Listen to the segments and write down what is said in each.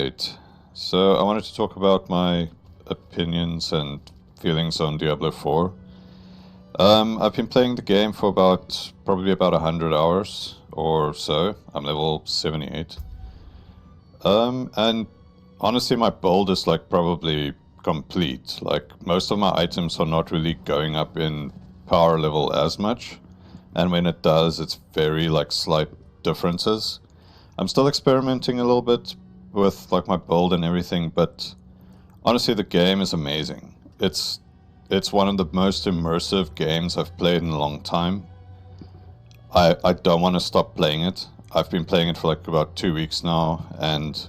Alright, so I wanted to talk about my opinions and feelings on Diablo 4. I've been playing the game for probably about 100 hours or so. I'm level 78. And honestly my build is like probably complete. Like most of my items are not really going up in power level as much. And when it does, it's very like slight differences. I'm still experimenting a little bit with like my build and everything, but honestly the game is amazing. It's one of the most immersive games I've played in a long time. I don't want to stop playing it. I've been playing it for like about 2 weeks now, and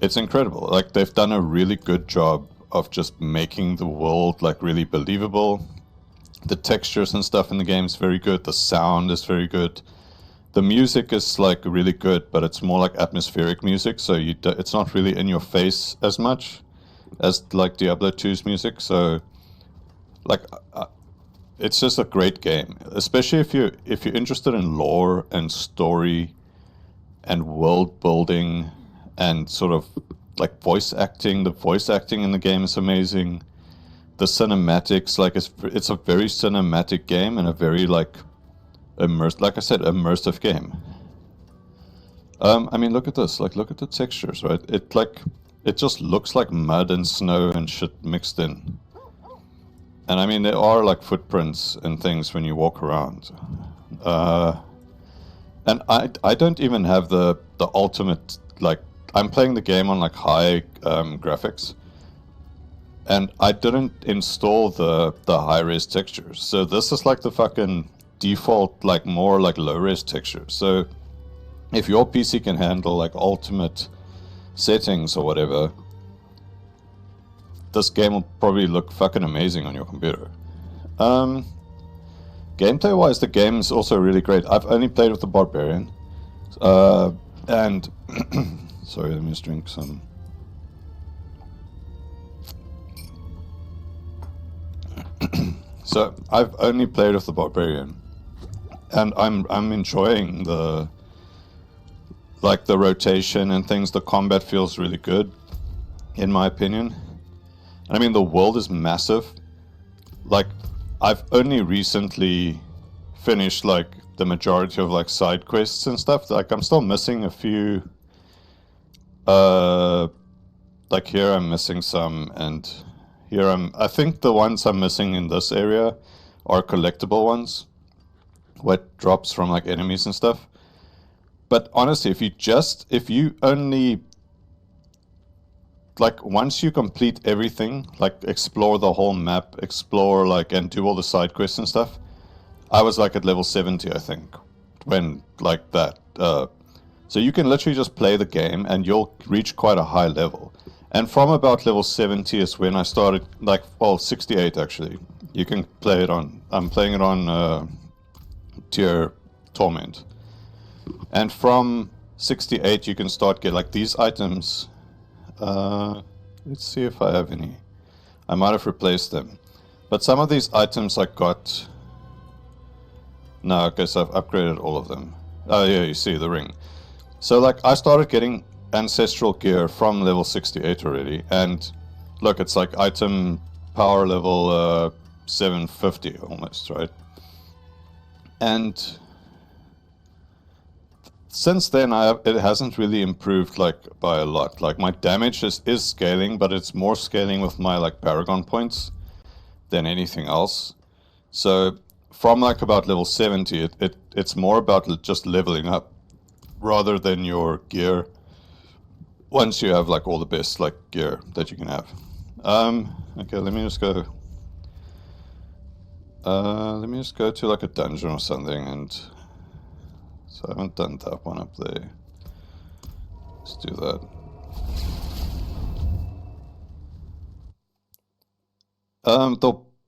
it's incredible. Like they've done a really good job of just making the world like really believable. The textures and stuff in the game is very good. The sound is very good. The music is like really good, but it's more like atmospheric music, so it's not really in your face as much as like Diablo 2's music. So like it's just a great game, especially if you're interested in lore and story and world building and sort of like voice acting. The voice acting in the game is amazing. The cinematics, like it's a very cinematic game and a very like immersive game. I mean, look at this. Like, look at the textures, right? It just looks like mud and snow and shit mixed in. And I mean, there are like footprints and things when you walk around. And I don't even have the ultimate, like, I'm playing the game on like high graphics. And I didn't install the high-res textures. So this is like the fucking default, like more like low-res textures. So if your PC can handle like ultimate settings or whatever, this game will probably look fucking amazing on your computer. Gameplay wise, the game is also really great. I've only played with the barbarian, and sorry, let me just drink some. So I've only played with the barbarian, and I'm enjoying the rotation and things. The combat feels really good, in my opinion. I mean, the world is massive. Like, I've only recently finished like the majority of like side quests and stuff. Like, I'm still missing a few. Like here I'm missing some, and here I think the ones I'm missing in this area are collectible ones, what drops from like enemies and stuff. But honestly, if you only like once you complete everything, like explore the whole map, explore like and do all the side quests and stuff. I was like at level 70, I think, when like that. So you can literally just play the game and you'll reach quite a high level. And from about level 70 is when I started, like, well, 68 actually. You can play it on, I'm playing it on tier Torment. And from 68 you can start get like these items. Let's see if I have any. I might have replaced them. But some of these items I got. No, okay, so I've upgraded all of them. Oh yeah, you see the ring. So like I started getting ancestral gear from level 68 already, and look, it's like item power level 750 almost, right? And since then it hasn't really improved like by a lot. Like my damage is scaling, but it's more scaling with my like paragon points than anything else. So from like about level 70 it's more about just leveling up rather than your gear once you have like all the best like gear that you can have. Okay, let me just go to like a dungeon or something. And so I haven't done that one up there. Let's do that.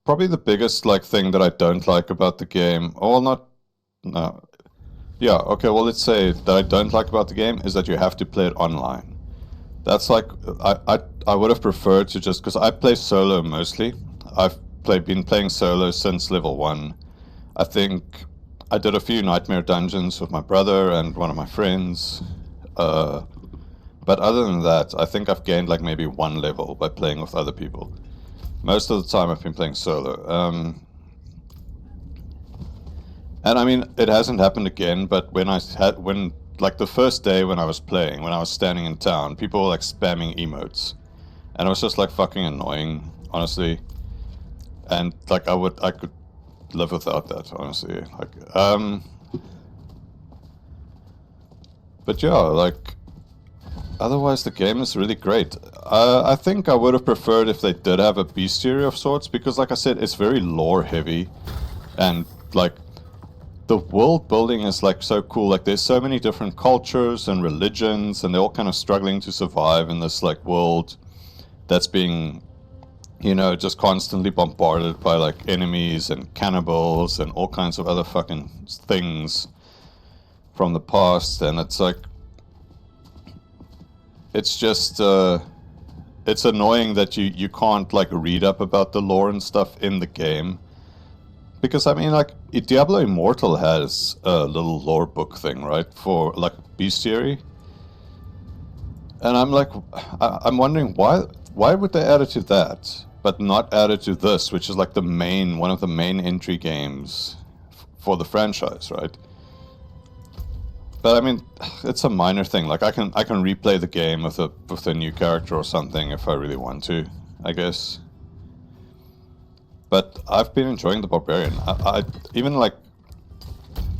Probably the biggest like thing that I don't like about the game, or not, no, yeah, okay, well let's say that I don't like about the game is that you have to play it online. That's like, I would have preferred to just, because I play solo mostly. Been playing solo since level 1. I think I did a few nightmare dungeons with my brother and one of my friends. But But other than that, I think I've gained like maybe 1 level by playing with other people. Most of the time I've been playing solo. And I mean, it hasn't happened again, but when like the first day when I was playing, when I was standing in town, people were like spamming emotes. And it was just like fucking annoying, honestly. And like I could live without that, honestly. Like, but yeah, like, otherwise the game is really great. I think I would have preferred if they did have a bestiary of sorts, because like I said, it's very lore heavy. And like, the world building is like so cool. Like there's so many different cultures and religions, and they're all kind of struggling to survive in this like world that's being, you know, just constantly bombarded by like enemies and cannibals and all kinds of other fucking things from the past. And it's like, it's just it's annoying that you can't like read up about the lore and stuff in the game. Because, I mean, like, Diablo Immortal has a little lore book thing, right? For, like, bestiary. And I'm like, I'm wondering why would they add it to that, but not add it to this, which is, like, one of the main entry games for the franchise, right? But, I mean, it's a minor thing. Like, I can replay the game with a new character or something if I really want to, I guess. But I've been enjoying the barbarian. I even like,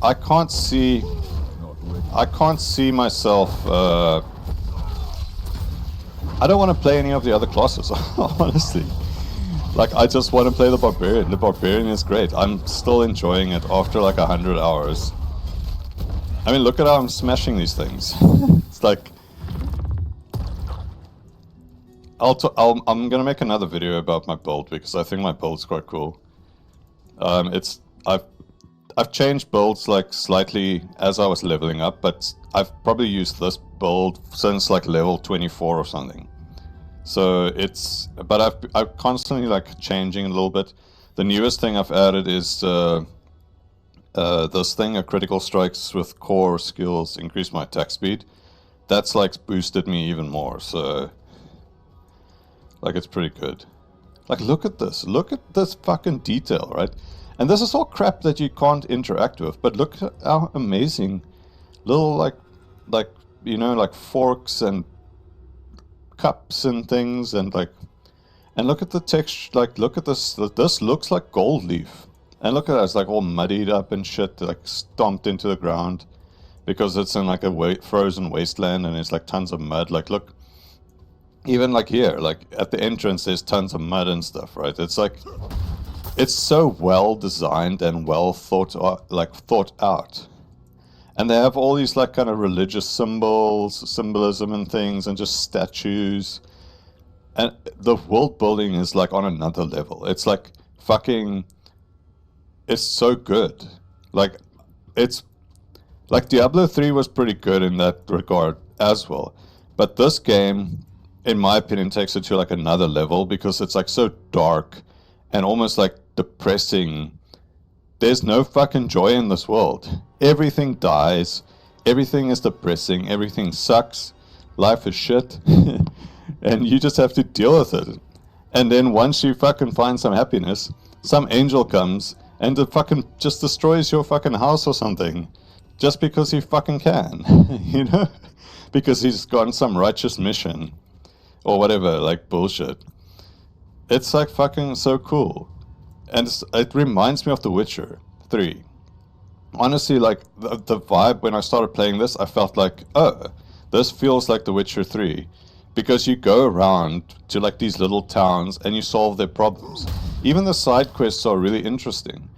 I can't see myself. I don't want to play any of the other classes, honestly. Like, I just want to play the barbarian. The barbarian is great. I'm still enjoying it after like 100 hours. I mean, look at how I'm smashing these things. It's like, I'm gonna make another video about my build because I think my build's quite cool. I've changed builds like slightly as I was leveling up, but I've probably used this build since like level 24 or something. So but I'm constantly like changing a little bit. The newest thing I've added is this thing, a critical strikes with core skills increase my attack speed. That's like boosted me even more. So. Like, it's pretty good. Like, look at this. Look at this fucking detail, right? And this is all crap that you can't interact with. But look at how amazing little, like, you know, like forks and cups and things. And, like, and look at the texture. Like, look at this. This looks like gold leaf. And look at that. It's, like, all muddied up and shit. Like, stomped into the ground. Because it's in, like, a frozen wasteland. And it's, like, tons of mud. Like, look. Even like here, like at the entrance, there's tons of mud and stuff, right? It's like, it's so well designed and well thought out. And they have all these like kind of religious symbolism and things, and just statues. And the world building is like on another level. It's like fucking, it's so good. Like, it's like Diablo 3 was pretty good in that regard as well. But this game, in my opinion, takes it to like another level because it's like so dark and almost like depressing. There's no fucking joy in this world. Everything dies. Everything is depressing. Everything sucks. Life is shit. And you just have to deal with it. And then once you fucking find some happiness, some angel comes and it fucking just destroys your fucking house or something. Just because he fucking can. You know? Because he's gotten some righteous mission. Or whatever, like bullshit. It's like fucking so cool. And it reminds me of The Witcher 3. Honestly, like the vibe when I started playing this, I felt like, oh, this feels like The Witcher 3. Because you go around to like these little towns and you solve their problems. Even the side quests are really interesting.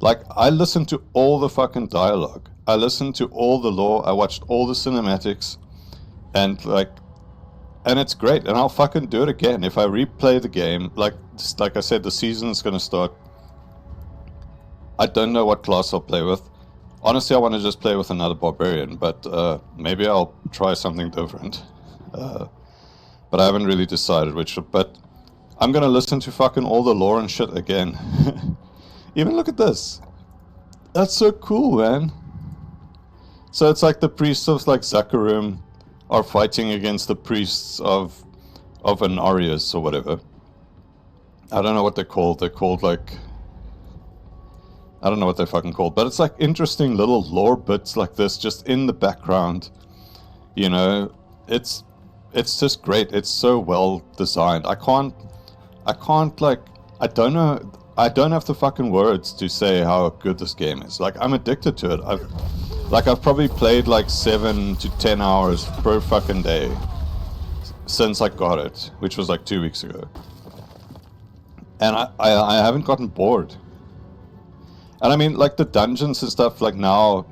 Like, I listened to all the fucking dialogue. I listened to all the lore. I watched all the cinematics. And like, and it's great, and I'll fucking do it again if I replay the game. Like I said, the season's gonna start. I don't know what class I'll play with. Honestly, I want to just play with another barbarian, but maybe I'll try something different. But I haven't really decided which. But I'm gonna listen to fucking all the lore and shit again. Even look at this. That's so cool, man. So it's like the priests of like Zakarum are fighting against the priests of an Arius or whatever. I don't know what they're called. They're called like, I don't know what they're fucking called, but it's like interesting little lore bits like this just in the background. You know, it's just great. It's so well designed. I don't know. I don't have the fucking words to say how good this game is. Like, I'm addicted to it. I've probably played like 7 to 10 hours per fucking day since I got it, which was like 2 weeks ago. And I haven't gotten bored. And I mean, like the dungeons and stuff, like now,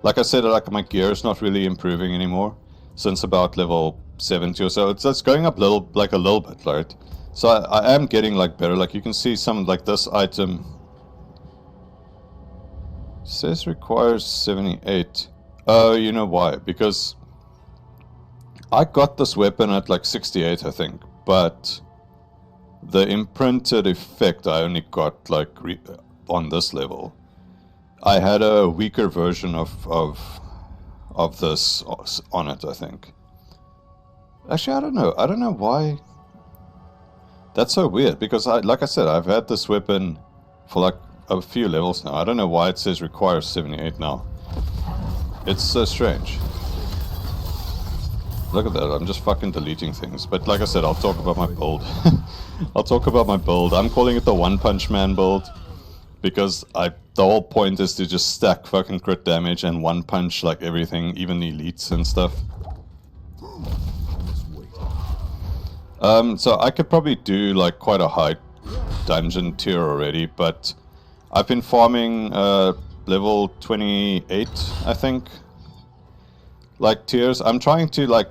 like I said, like my gear is not really improving anymore since about level 70 or so. It's going up a little bit, right? So I am getting like better. Like you can see some, like this item says requires 78. Oh, you know why? Because I got this weapon at like 68, I think, but the imprinted effect I only got like on this level. I had a weaker version of this on it, I think. Actually, I don't know. I don't know why. That's so weird because like I said, I've had this weapon for like a few levels now. I don't know why it says requires 78 now. It's so strange. Look at that, I'm just fucking deleting things. But like I said, I'll talk about my build. I'll talk about my build. I'm calling it the One Punch Man build. Because the whole point is to just stack fucking crit damage and one punch like everything, even the elites and stuff. So I could probably do like quite a high dungeon tier already, but I've been farming level 28, I think. Like tiers. I'm trying to like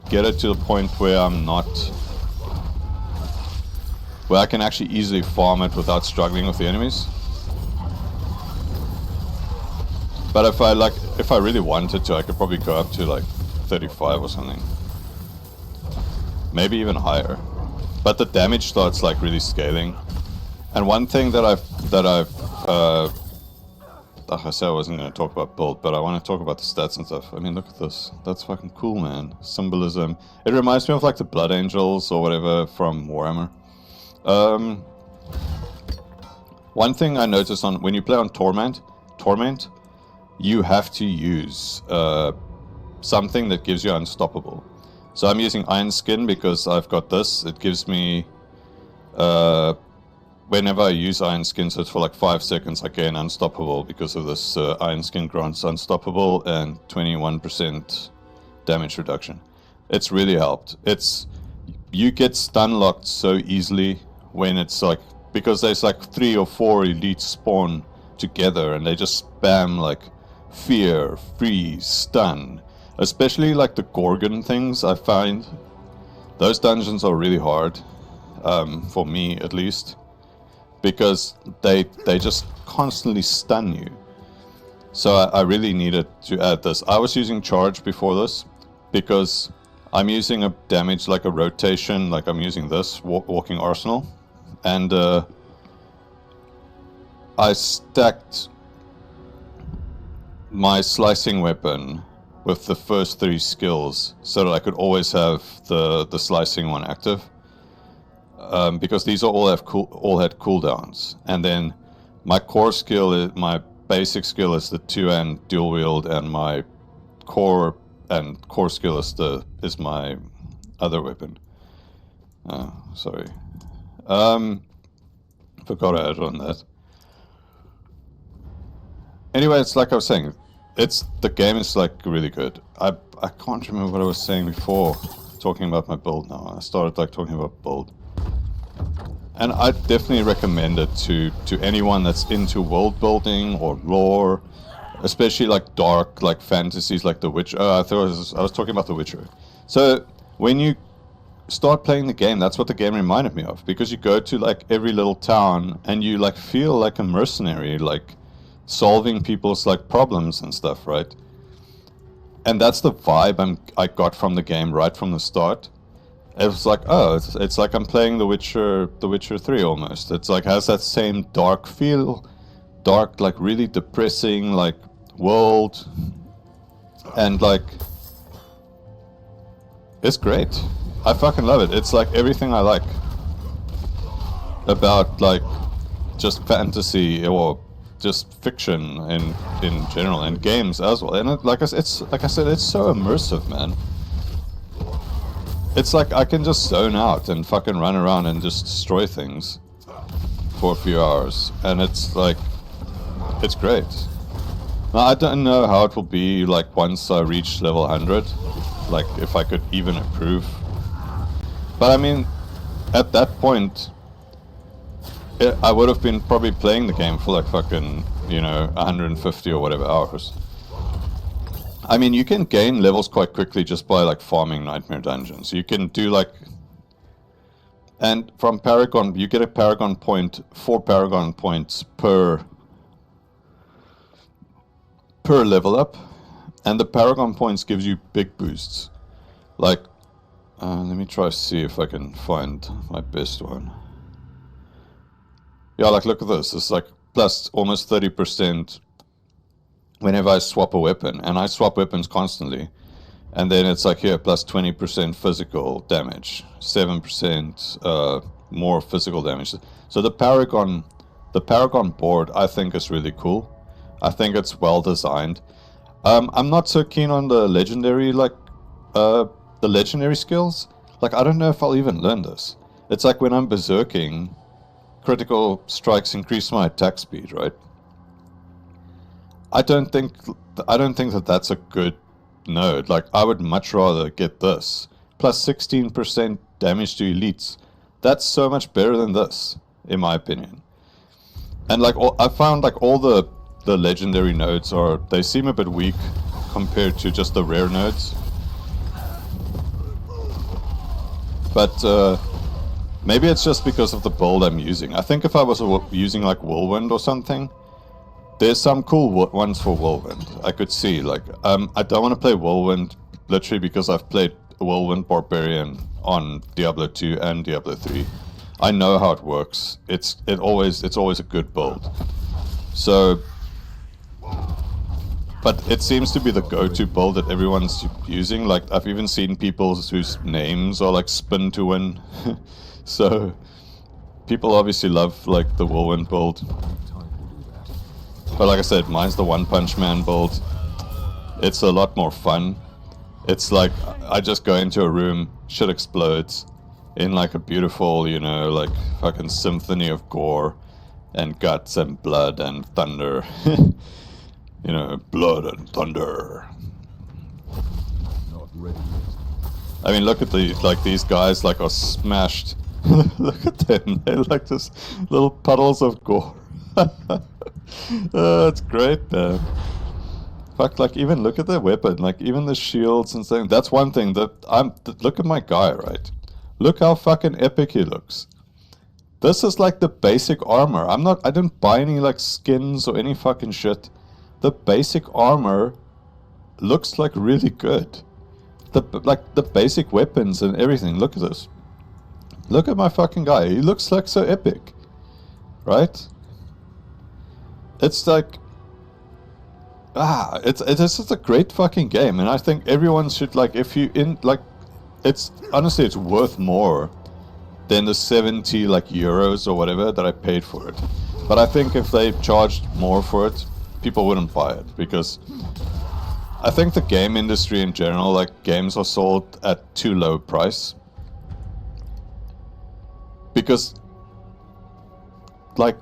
get it to the point where where I can actually easily farm it without struggling with the enemies. But if I really wanted to, I could probably go up to like 35 or something. Maybe even higher. But the damage starts like really scaling. And one thing that I said I wasn't going to talk about build, but I want to talk about the stats and stuff. I mean, look at this. That's fucking cool, man. Symbolism. It reminds me of like the Blood Angels or whatever from Warhammer. One thing I noticed when you play on Torment, you have to use something that gives you unstoppable. So I'm using Iron Skin because I've got this. It gives me, whenever I use Iron Skin, so it's for like 5 seconds, I gain unstoppable because of this. Iron Skin grants unstoppable and 21% damage reduction. It's really helped. You get stun locked so easily when it's like, because there's like 3 or 4 elites spawn together and they just spam like fear, freeze, stun. Especially like the Gorgon things, I find. Those dungeons are really hard, for me at least. Because they just constantly stun you. So I really needed to add this. I was using charge before this, because I'm using a damage like a rotation, like I'm using this, walking arsenal. And I stacked my slicing weapon with the first 3 skills so that I could always have the slicing one active. Because these all had cooldowns. And then my core skill, my basic skill is the 2-hand dual wield, and my core skill is my other weapon. Sorry. Forgot I had on that. Anyway, it's like I was saying, the game is like really good. I can't remember what I was saying before talking about my build now. I started like talking about build. And I definitely recommend it to anyone that's into world building or lore, especially like dark, like fantasies, like The Witcher. I was talking about The Witcher. So when you start playing the game, that's what the game reminded me of, because you go to like every little town and you like feel like a mercenary, like solving people's like problems and stuff, right? And that's the vibe I got from the game right from the start. It was like, oh, it's like I'm playing The Witcher 3 almost. It's like has that same dark feel, dark, like really depressing like world, and like It's great. I fucking love it. It's like everything I like about like just fantasy or just fiction in general, and games as well. And like I said, it's so immersive, man. It's like I can just zone out and fucking run around and just destroy things for a few hours, and it's like, it's great. Now I don't know how it will be like once I reach level 100, like if I could even improve. But I mean, at that point, I would have been probably playing the game for like fucking, 150 or whatever hours. I mean, you can gain levels quite quickly just by like farming nightmare dungeons. You can do like, and from Paragon, you get a Paragon point, 4 Paragon points per level up, and the Paragon points gives you big boosts. Like, let me try to see if I can find my best one. Yeah, like look at this. It's like plus almost 30% whenever I swap a weapon, and I swap weapons constantly. And then it's like here, plus 20% physical damage, 7% more physical damage. So the Paragon board, I think, is really cool. I think it's well designed. I'm not so keen on the legendary, the legendary skills. Like, I don't know if I'll even learn this. It's like when I'm berserking, critical strikes increase my attack speed, right? I don't think that that's a good node. Like, I would much rather get this. Plus 16% damage to elites. That's so much better than this, in my opinion. And like, I found like all the legendary nodes they seem a bit weak compared to just the rare nodes. But maybe it's just because of the build I'm using. I think if I was using like Whirlwind or something, there's some cool ones for Whirlwind. I could see, like, I don't want to play Whirlwind literally because I've played Whirlwind Barbarian on Diablo 2 and Diablo 3. I know how it works. It's always a good build. So, but it seems to be the go-to build that everyone's using. Like, I've even seen people whose names are like Spin to Win. So, people obviously love like the Whirlwind build. But like I said, mine's the One Punch Man build. It's a lot more fun. It's like, I just go into a room, shit explodes, in like a beautiful, like fucking symphony of gore, and guts and blood and thunder. Blood and thunder. I mean, look at these guys like are smashed. Look at them, they're like just little puddles of gore. It's great, man. Fuck, like, even look at their weapon, like, even the shields and things. That's one thing look at my guy, right? Look how fucking epic he looks. This is like the basic armor. I didn't buy any, like, skins or any fucking shit. The basic armor looks, like, really good. The basic weapons and everything. Look at this. Look at my fucking guy. He looks, like, so epic. Right? It's like, it's just a great fucking game, and I think everyone should, like, it's honestly, it's worth more than the 70 like euros or whatever that I paid for it. But I think if they charged more for it, people wouldn't buy it, because I think the game industry in general, like, games are sold at too low price. Because, like,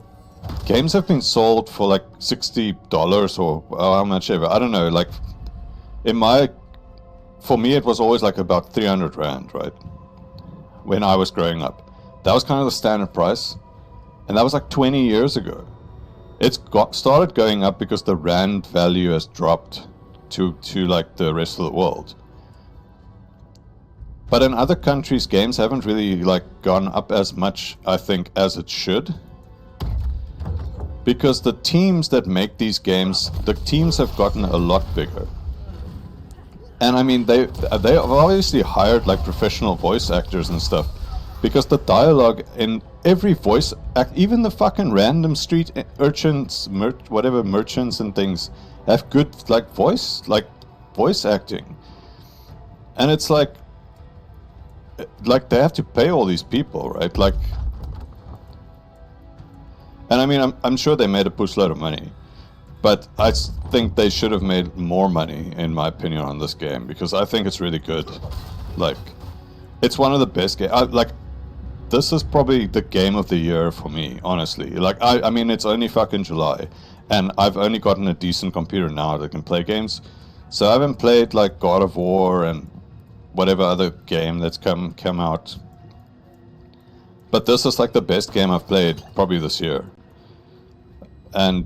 games have been sold for like $60 or how much ever. I don't know, like, for me it was always like about 300 Rand, right? When I was growing up. That was kind of the standard price. And that was like 20 years ago. It's started going up because the Rand value has dropped to like the rest of the world. But in other countries, games haven't really like gone up as much, I think, as it should. Because the teams that make these games, the teams have gotten a lot bigger. And I mean, they have obviously hired like professional voice actors and stuff. Because the dialogue in every voice act, even the fucking random street urchins, merchants and things, have good like voice acting. And it's like, like they have to pay all these people, right? Like, and I mean, I'm sure they made a push load of money, but I think they should have made more money, in my opinion, on this game, because I think it's really good. Like, it's one of the best games. Like, this is probably the game of the year for me, honestly. Like, I mean, it's only fucking July, and I've only gotten a decent computer now that can play games. So I haven't played, like, God of War and whatever other game that's come out. But this is, like, the best game I've played probably this year. And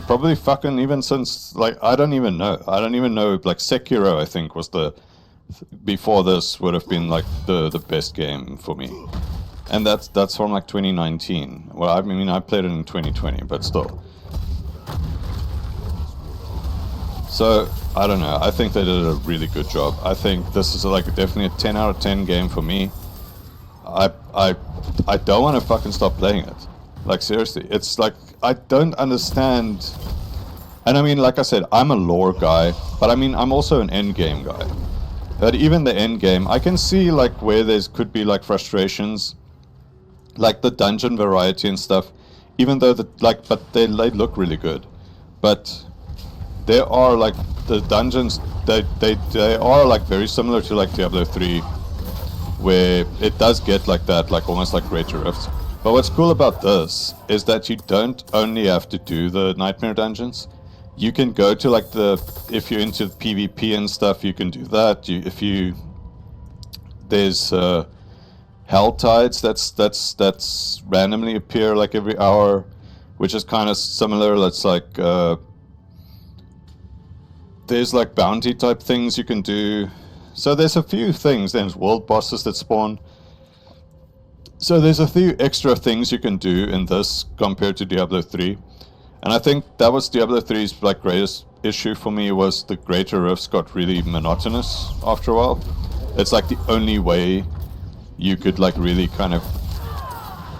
probably fucking even since, like, I don't even know, like, Sekiro, I think, was before this would have been, like, the best game for me. And that's from, like, 2019. Well, I mean, I played it in 2020, but still. So, I don't know, I think they did a really good job. I think this is, like, definitely a 10 out of 10 game for me. I don't want to fucking stop playing it. Like, seriously, it's like, I don't understand. And I mean, like I said, I'm a lore guy, but I mean, I'm also an endgame guy. But even the endgame, I can see, like, where could be, like, frustrations. Like, the dungeon variety and stuff. Even though, but they look really good. But there are, like, the dungeons, they are, like, very similar to, like, Diablo 3. Where it does get like that, like, almost like Greater Rifts. But what's cool about this is that you don't only have to do the Nightmare Dungeons. You can go to, like, if you're into PvP and stuff, you can do that. There's Hell Tides that's randomly appear, like, every hour, which is kind of similar. That's like, there's, like, bounty type things you can do. So there's a few things. There's world bosses that spawn. So there's a few extra things you can do in this compared to Diablo 3. And I think that was Diablo 3's, like, greatest issue for me, was the Greater Rifts got really monotonous after a while. It's like the only way you could, like, really kind of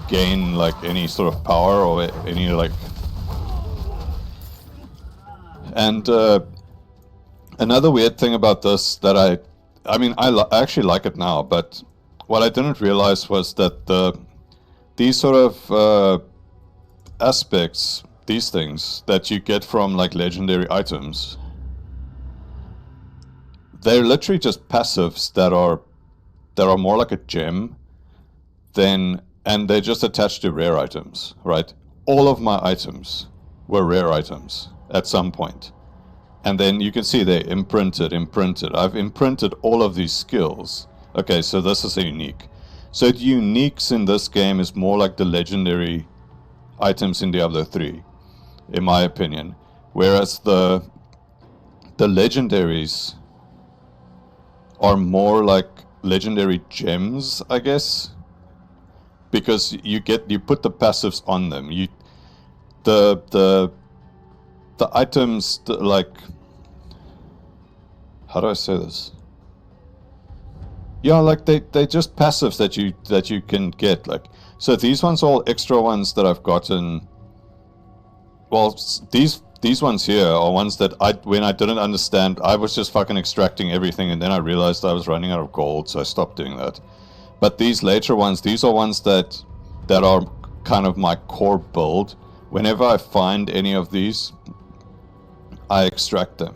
gain, like, any sort of power or any, like... And another weird thing about this that I mean, I actually like it now, but what I didn't realize was that these sort of aspects, these things that you get from, like, legendary items, they're literally just passives that are more like a gem and they're just attached to rare items, right? All of my items were rare items at some point. And then you can see they imprinted. I've imprinted all of these skills. Okay, so this is a unique. So the uniques in this game is more like the legendary items in Diablo 3, in my opinion. Whereas the legendaries are more like legendary gems, I guess. Because you put the passives on them. The items, like, how do I say this? Yeah, like, they just passives that you can get, like, so these ones are all extra ones that I've gotten. Well, these ones here are ones that when I didn't understand, I was just fucking extracting everything, and then I realized I was running out of gold, so I stopped doing that. But these later ones, these are ones that are kind of my core build. Whenever I find any of these, I extract them.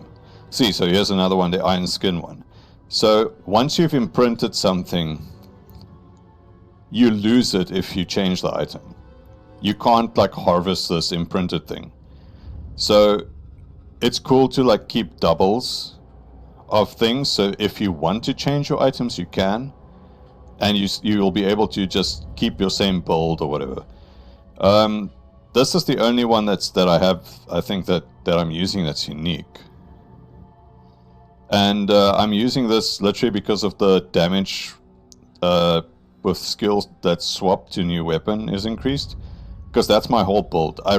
See, so here's another one, the Iron Skin one. So once you've imprinted something, you lose it if you change the item. You can't, like, harvest this imprinted thing. So it's cool to, like, keep doubles of things. So if you want to change your items, you can. And you will be able to just keep your same build or whatever. This is the only one that I have, I think, that I'm using that's unique. And I'm using this literally because of the damage with skills that swap to new weapon is increased. Because that's my whole build. I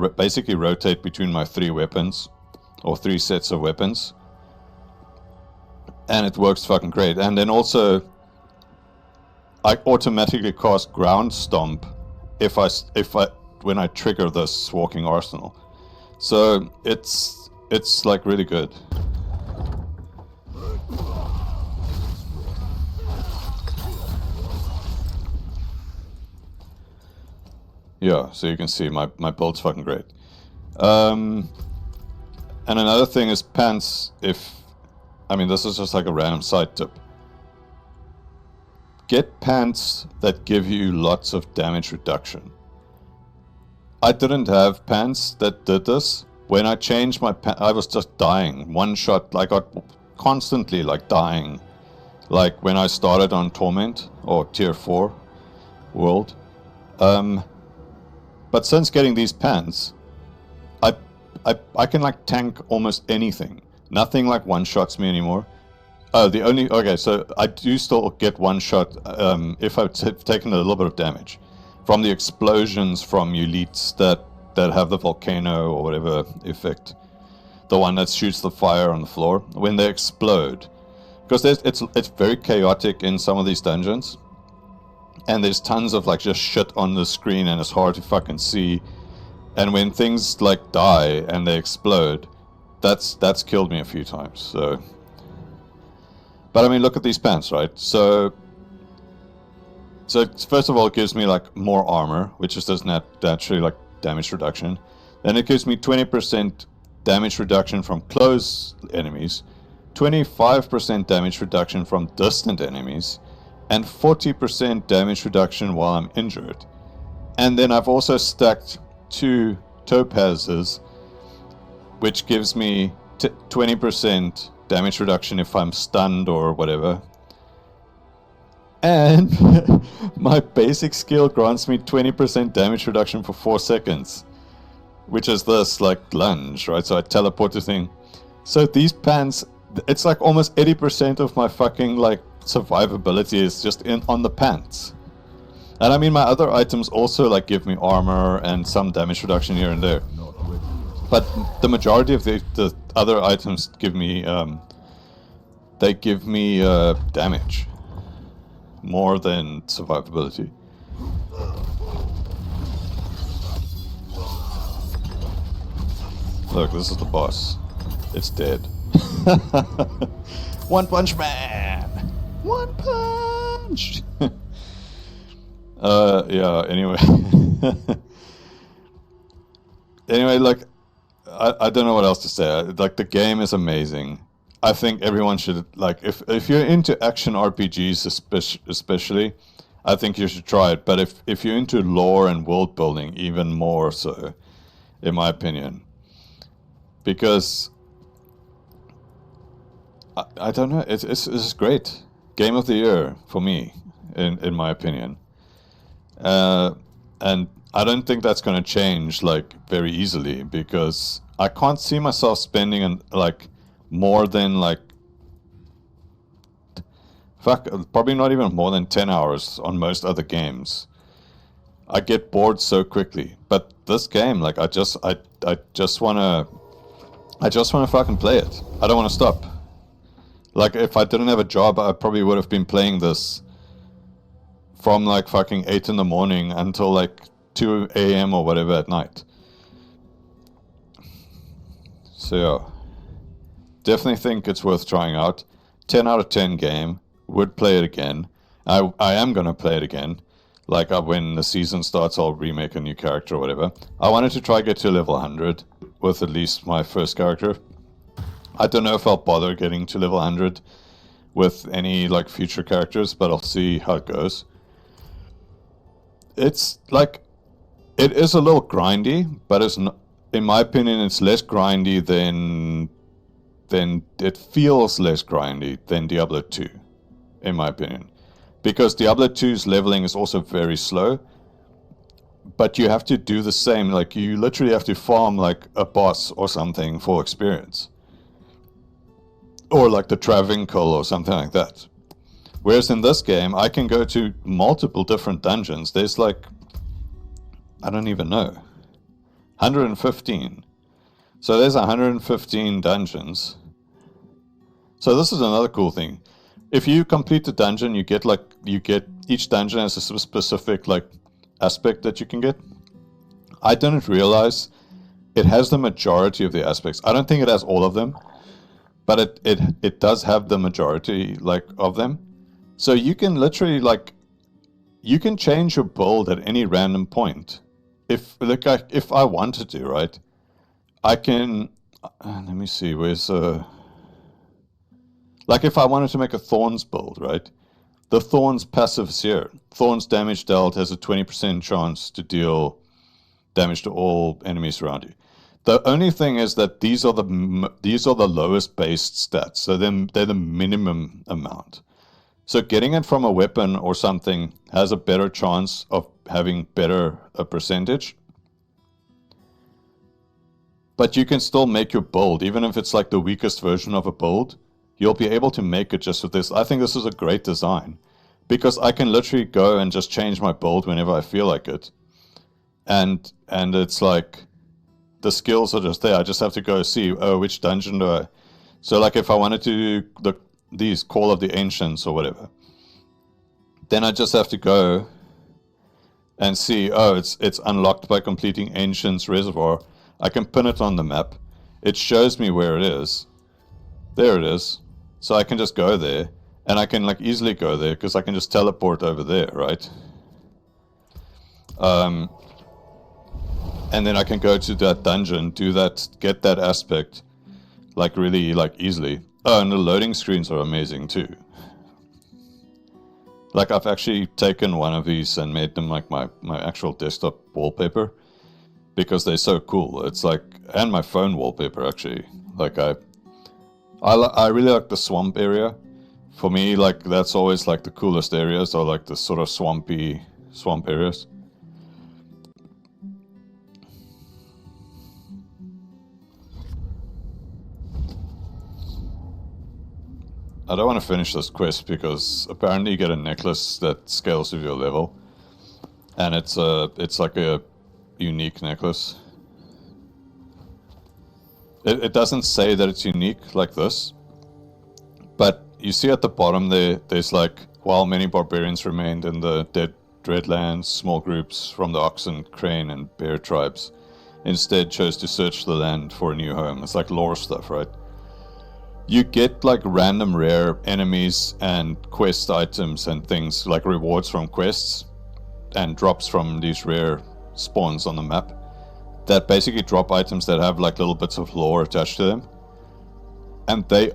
basically rotate between my 3 weapons, or 3 sets of weapons. And it works fucking great. And then also, I automatically cast Ground Stomp when I trigger this Walking Arsenal. So it's like really good. Yeah, so you can see my build's fucking great. And another thing is pants. This is just like a random side tip. Get pants that give you lots of damage reduction. I didn't have pants that did this. When I changed my pants, I was just dying. One shot, I got constantly like dying. Like when I started on Torment or Tier 4 world. But since getting these pants, I can like tank almost anything. Nothing like one-shots me anymore. So I do still get one shot if I've taken a little bit of damage from the explosions from elites that have the volcano or whatever effect. The one that shoots the fire on the floor when they explode. Because it's very chaotic in some of these dungeons. And there's tons of like just shit on the screen and it's hard to fucking see. And when things like die and they explode, that's killed me a few times. So, but I mean, look at these pants, right? So first of all, it gives me like more armor, which is just naturally like damage reduction. Then it gives me 20% damage reduction from close enemies, 25% damage reduction from distant enemies, and 40% damage reduction while I'm injured. And then I've also stacked 2 topazes, which gives me 20% damage reduction if I'm stunned or whatever. And my basic skill grants me 20% damage reduction for 4 seconds, which is this like lunge, right? So I teleport the thing. So these pants, it's like almost 80% of my fucking like survivability is just on the pants. And I mean, my other items also like give me armor and some damage reduction here and there. But the majority of the other items give me damage more than survivability. Look, this is the boss. It's dead. One Punch Man! One punch! Yeah, anyway. Anyway, like, I don't know what else to say. Like, the game is amazing. I think everyone should, like, if you're into action RPGs especially, I think you should try it. But if you're into lore and world building, even more so, in my opinion. Because, I don't know, it's great. Game of the year for me, in my opinion. And I don't think that's going to change, like, very easily, because I can't see myself spending, like, more than, like, probably not even more than 10 hours on most other games. I get bored so quickly. But this game, like, I just want to fucking play it. I don't want to stop. Like, if I didn't have a job, I probably would have been playing this from, like, fucking 8 in the morning until, like, 2 a.m. or whatever at night. So, yeah. Definitely think it's worth trying out. 10 out of 10 game. Would play it again. I am going to play it again. Like, when the season starts, I'll remake a new character or whatever. I wanted to try get to level 100 with at least my first character. I don't know if I'll bother getting to level 100 with any, like, future characters, but I'll see how it goes. It's, like, it is a little grindy, but it's not, in my opinion, it's less grindy than it feels less grindy than Diablo 2, in my opinion. Because Diablo 2's leveling is also very slow, but you have to do the same, like, you literally have to farm, like, a boss or something for experience. Or, like, the Travincle or something like that. Whereas in this game, I can go to multiple different dungeons. There's, like, I don't even know, 115. So there's 115 dungeons. So this is another cool thing. If you complete the dungeon, you get each dungeon has a specific, like, aspect that you can get. I didn't realize it has the majority of the aspects. I don't think it has all of them, but it does have the majority, like, of them. So you can literally, like, you can change your build at any random point if I wanted to, right, I can. Let me see. Where's like if I wanted to make a Thorns build, right? The Thorns passive is here. Thorns damage dealt has a 20% chance to deal damage to all enemies around you. The only thing is that these are the lowest based stats, so then they're the minimum amount. So getting it from a weapon or something has a better chance of having better a percentage. But you can still make your build, even if it's like the weakest version of a build. You'll be able to make it just with this. I think this is a great design because I can literally go and just change my build whenever I feel like it. And it's like the skills are just there. I just have to go see, oh, which dungeon do I... So like if I wanted to do these Call of the Ancients or whatever, then I just have to go and see, oh, it's unlocked by completing Ancients Reservoir. I can pin it on the map. It shows me where it is. There it is. So I can just go there, and I can like easily go there because I can just teleport over there, right? And then I can go to that dungeon, do that, get that aspect, like really like easily. Oh, and the loading screens are amazing too. Like I've actually taken one of these and made them like my actual desktop wallpaper because they're so cool. It's like, and my phone wallpaper actually. Like I really like the swamp area. For me, like that's always like the coolest areas, or like the sort of swampy swamp areas. I don't want to finish this quest because apparently you get a necklace that scales with your level, and it's like a unique necklace. It doesn't say that it's unique like this, but you see at the bottom there's like, while many barbarians remained in the dead Dreadlands, small groups from the Oxen, Crane, and Bear tribes instead chose to search the land for a new home. It's like lore stuff, right? You get like random rare enemies and quest items and things like rewards from quests and drops from these rare spawns on the map that basically drop items that have like little bits of lore attached to them. And they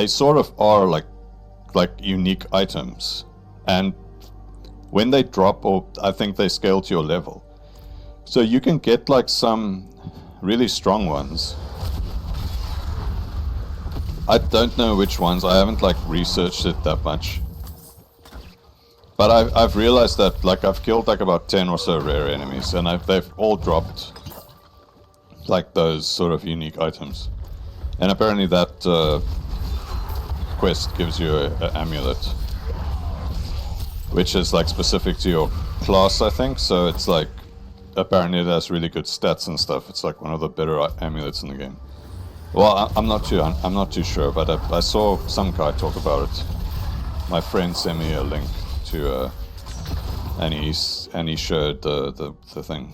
sort of are like unique items. And when they drop, or I think they scale to your level. So you can get like some really strong ones. I don't know which ones. I haven't like researched it that much. But I've realized that like I've killed like about 10 or so rare enemies, and they've all dropped like those sort of unique items. And apparently that quest gives you an amulet, which is like specific to your class, I think. So it's like apparently it has really good stats and stuff. It's like one of the better amulets in the game. Well, I'm not too sure, but I saw some guy talk about it. My friend sent me a link to, and he showed the thing.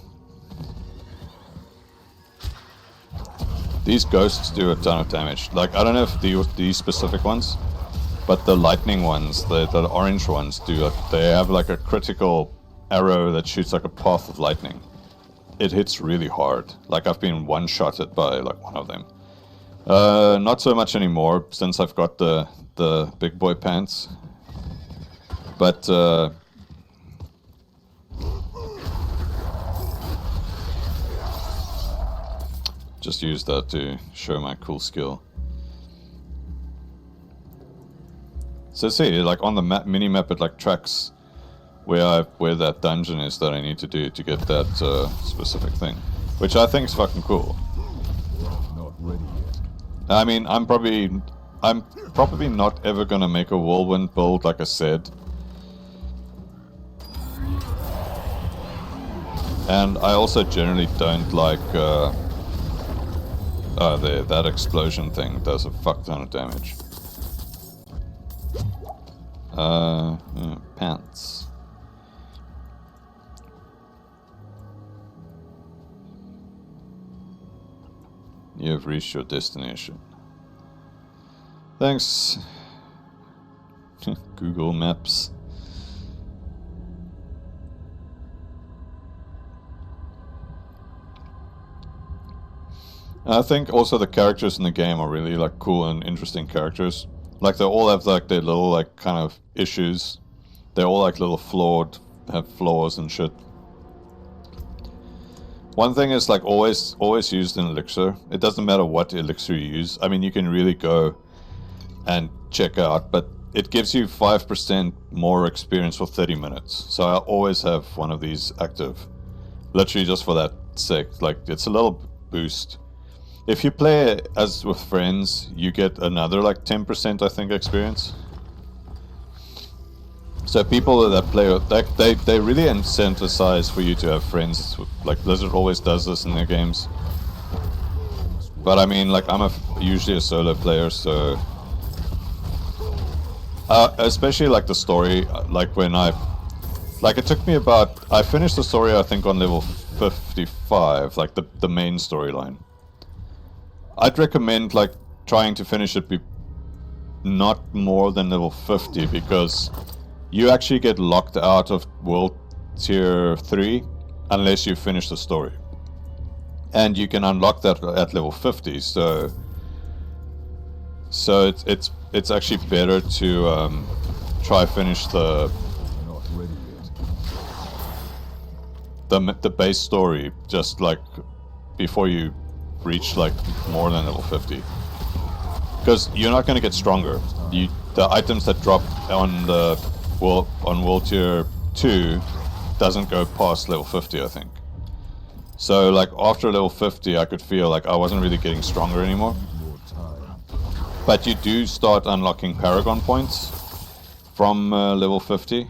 These ghosts do a ton of damage. Like I don't know if these specific ones, but the lightning ones, the orange ones do. They have like a critical arrow that shoots like a path of lightning. It hits really hard. Like I've been one-shotted by like one of them. Not so much anymore since I've got the big boy pants. But just use that to show my cool skill. So see, like on the mini map, it like tracks where that dungeon is that I need to do to get that specific thing, which I think is fucking cool. Not ready yet. I mean, I'm probably not ever gonna make a whirlwind build, like I said. And I also generally don't like, that explosion thing does a fuck ton of damage. Pants. You have reached your destination. Thanks. Google Maps. I think also the characters in the game are really like cool and interesting characters. Like they all have like their little like kind of issues. They're all like little have flaws and shit. One thing is like always used an elixir. It doesn't matter what elixir you use. I mean, you can really go and check out, but it gives you 5% more experience for 30 minutes. So I always have one of these active. Literally just for that sake. Like, it's a little boost. If you play as with friends, you get another like 10%, I think, experience. So people that play, they really incentivize for you to have friends. Like Blizzard always does this in their games. But I mean, like I'm usually a solo player, so especially like the story, like when it took me I finished the story I think on level 55, like the main storyline. I'd recommend like trying to finish it not more than level 50 because you actually get locked out of World Tier 3 unless you finish the story. And you can unlock that at level 50, so it's actually better to try finish the base story just like before you reach like more than level 50. Because you're not going to get stronger. The items that drop on World Tier 2 doesn't go past level 50, I think. So like after level 50 I could feel like I wasn't really getting stronger anymore. But you do start unlocking Paragon points from level 50.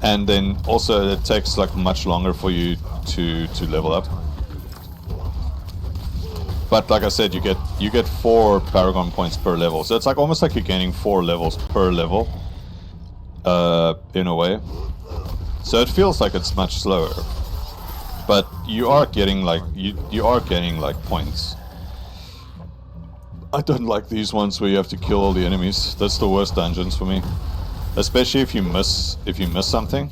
And then also it takes like much longer for you to level up. But like I said, you get 4 Paragon points per level. So it's like almost like you're gaining 4 levels per level. In a way. So it feels like it's much slower. But you are getting like you are gaining like points. I don't like these ones where you have to kill all the enemies. That's the worst dungeons for me. Especially if you miss something.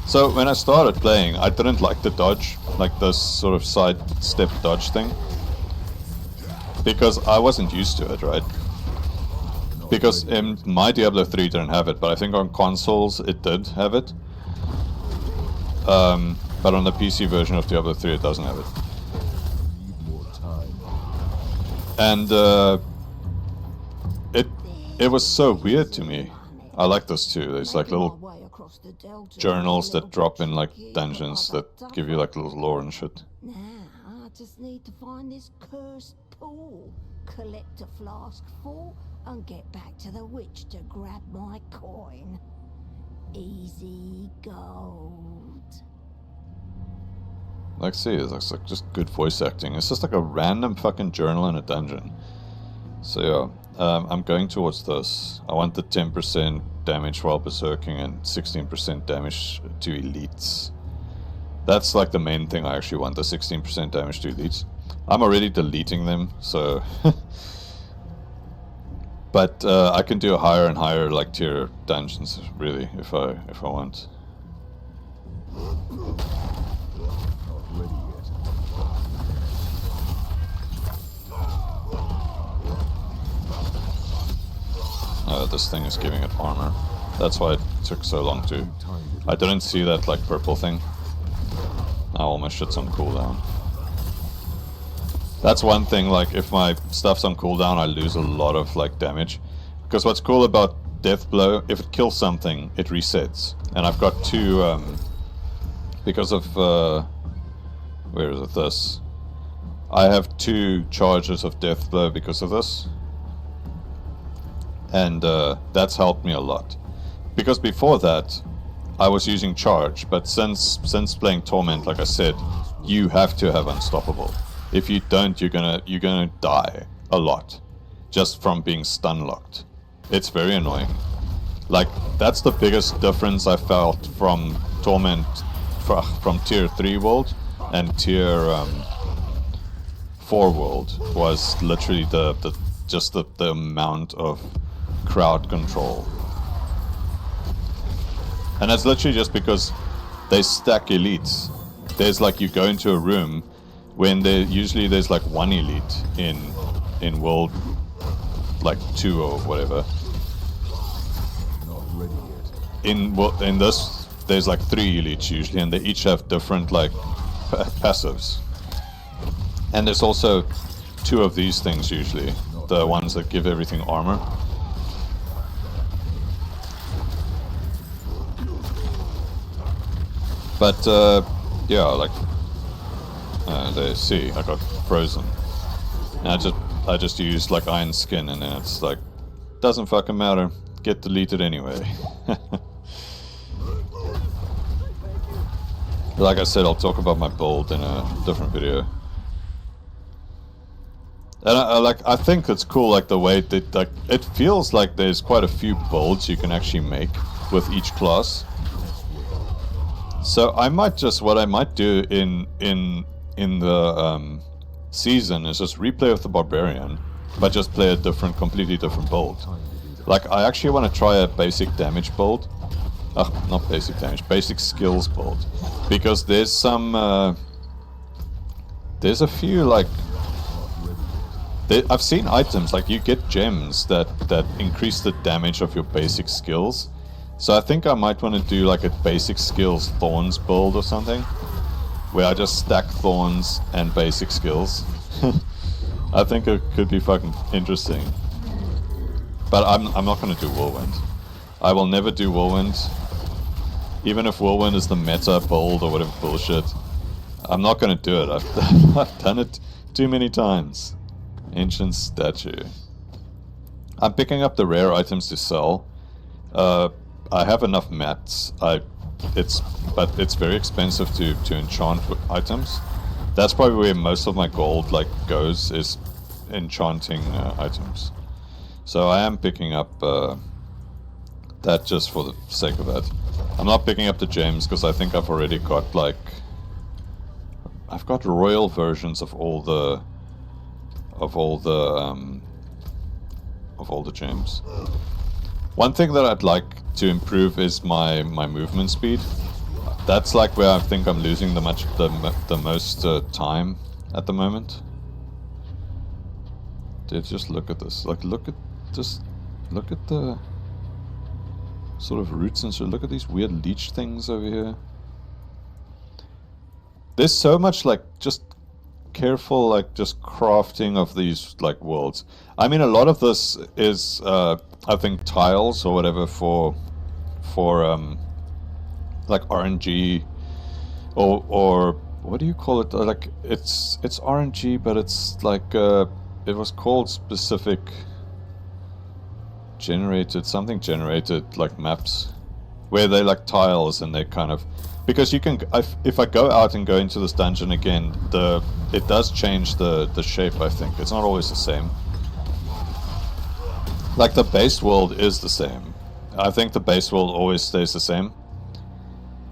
So when I started playing, I didn't like the dodge, like this sort of side step dodge thing. Because I wasn't used to it, right? Because in my Diablo 3 didn't have it, but I think on consoles it did have it. But on the PC version of Diablo 3 it doesn't have it. And it was so weird to me. I like this too. There's like little journals that drop in like dungeons that give you like little lore and shit. Now I just need to find this cursed pool, collect a flask full, and get back to the witch to grab my coin. Easy gold. Like, see, it's like just good voice acting. It's just like a random fucking journal in a dungeon. So yeah, I'm going towards this. I want the 10% damage while berserking and 16% damage to elites. That's like the main thing I actually want, the 16% damage to elites. I'm already deleting them, so... But I can do higher and higher like tier dungeons, really, if I want. Oh, this thing is giving it armor. That's why it took so long to... I didn't see that like purple thing. Now all my shit's on cooldown. That's one thing, like if my stuff's on cooldown I lose a lot of like damage. Because what's cool about Death Blow, if it kills something, it resets. And I've got 2, because of, where is it, this? I have 2 charges of Death Blow because of this. And that's helped me a lot. Because before that, I was using Charge, but since playing Torment, like I said, you have to have Unstoppable. If you don't, you're gonna die a lot, just from being stun locked. It's very annoying. Like that's the biggest difference I felt from Torment, from Tier 3 world and Tier 4 world, was literally the amount of crowd control. And that's literally just because they stack elites. there's like you go into a room when there's like one elite in world like 2 or whatever. Not ready yet. In this there's like 3 elites usually, and they each have different like passives. And there's also 2 of these things usually, the ones that give everything armor. But yeah, like there, see, I got frozen. And I just used like iron skin, and then it's like, doesn't fucking matter, get deleted anyway. Like I said, I'll talk about my build in a different video. And I think it's cool, like the way that like it feels like there's quite a few builds you can actually make with each class. So I might just, what I might do in the season is just replay with the barbarian, but just play a completely different build. Like I actually want to try a basic damage build. Not basic damage, basic skills build, because there's some there's a few like I've seen items like you get gems that increase the damage of your basic skills. So I think I might want to do like a basic skills thorns build or something, where I just stack thorns and basic skills. I think it could be fucking interesting. But I'm not going to do whirlwind. I will never do whirlwind. Even if whirlwind is the meta build or whatever bullshit, I'm not going to do it. I've done it too many times. Ancient statue. I'm picking up the rare items to sell. I have enough mats. But it's very expensive to enchant items. That's probably where most of my gold like goes, is enchanting items. So I am picking up that just for the sake of that. I'm not picking up the gems because I think I've already got like I've got royal versions of all the gems. One thing that I'd like to improve is my movement speed. That's like where I think I'm losing the most time at the moment. Dude, just look at this. Like, look at the sort of roots and shit. Look at these weird leech things over here. There's so much like just careful like just crafting of these like worlds. I mean, a lot of this is I think tiles or whatever for like RNG or what do you call it? Like it's RNG, but it's like it was called specific generated like maps where they like tiles, and they kind of, because you can, if I go out and go into this dungeon again, it does change the shape. I think it's not always the same. Like the base world is the same. I think the base world always stays the same,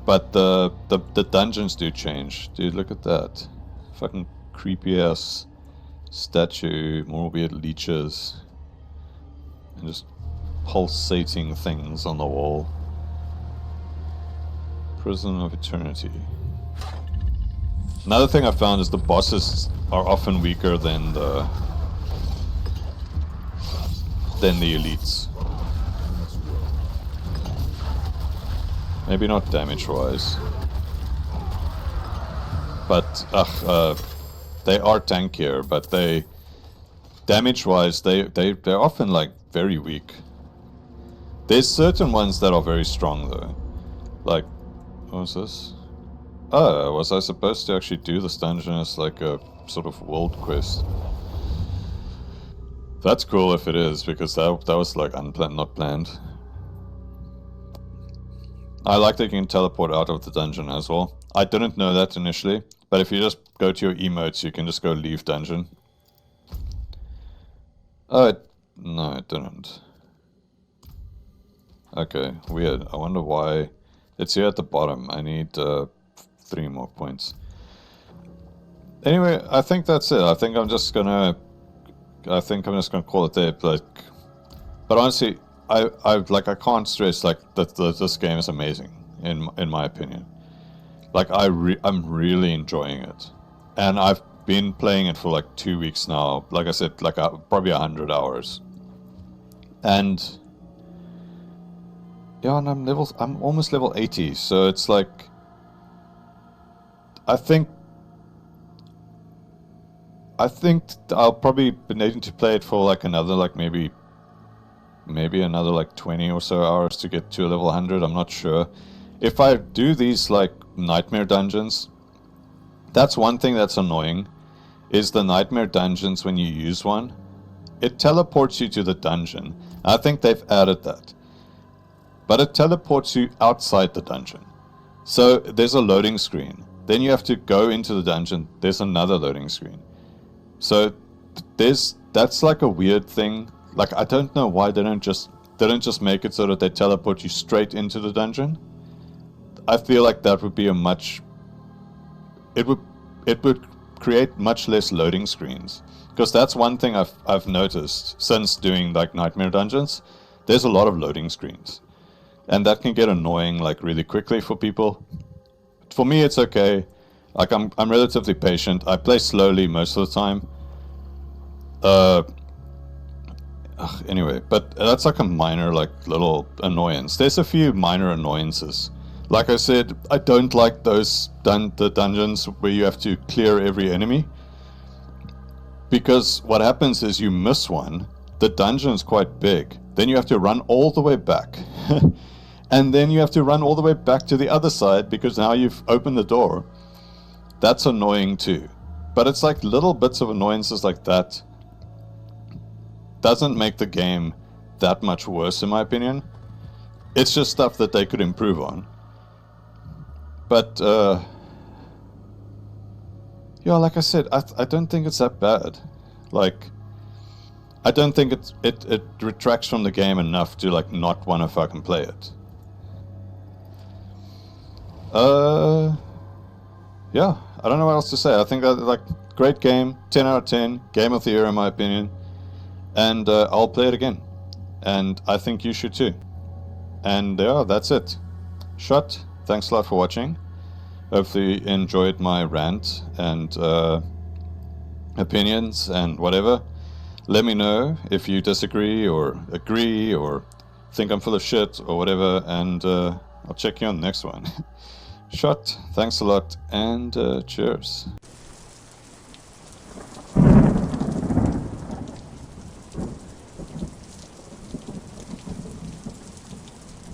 but the dungeons do change. Dude, look at that fucking creepy ass statue, more weird leeches, and just pulsating things on the wall. Prison of Eternity. Another thing I found is the bosses are often weaker than the elites. Maybe not damage wise, but they are tankier, but they damage wise they're often like very weak. There's certain ones that are very strong though. Like, what was this? Oh, was I supposed to actually do this dungeon as like a sort of world quest? That's cool if it is, because that was like unplanned, not planned. I like that you can teleport out of the dungeon as well. I didn't know that initially, but if you just go to your emotes, you can just go leave dungeon. Oh, no, it didn't. Okay, weird. I wonder why. It's here at the bottom. I need 3 more points. Anyway, I think that's it. I think I'm just gonna call it there. But honestly, I can't stress like that this game is amazing in my opinion. Like I'm really enjoying it, and I've been playing it for like 2 weeks now. Like I said, like probably 100 hours, and yeah, and I'm almost level 80. So it's like, I think I'll probably be needing to play it for like another like maybe another like 20 or so hours to get to a level 100. I'm not sure. If I do these like nightmare dungeons, that's one thing that's annoying, is the nightmare dungeons. When you use one, it teleports you to the dungeon. I think they've added that, but it teleports you outside the dungeon. So there's a loading screen, then you have to go into the dungeon, there's another loading screen. So that's like a weird thing. Like, I don't know why they don't just make it so that they teleport you straight into the dungeon. I feel like that would be it would create much less loading screens, because that's one thing I've noticed since doing like nightmare dungeons. There's a lot of loading screens, and that can get annoying like really quickly for people. For me, it's okay. Like, I'm relatively patient. I play slowly most of the time. Anyway, but that's like a minor like little annoyance. There's a few minor annoyances. Like I said, I don't like those the dungeons where you have to clear every enemy, because what happens is you miss one, the dungeon's quite big, then you have to run all the way back. And then you have to run all the way back to the other side because now you've opened the door. That's annoying too. But it's like little bits of annoyances like that doesn't make the game that much worse, in my opinion. It's just stuff that they could improve on. But yeah, like I said, I don't think it's that bad. Like, I don't think it retracts from the game enough to like not want to fucking play it. Yeah, I don't know what else to say. I think that, like, great game, 10 out of 10, game of the year in my opinion, and I'll play it again, and I think you should too. And yeah, that's it. Shot. Thanks a lot for watching. Hopefully you enjoyed my rant and opinions and whatever. Let me know if you disagree or agree or think I'm full of shit or whatever, and I'll check you on the next one. Shot. Thanks a lot, and cheers.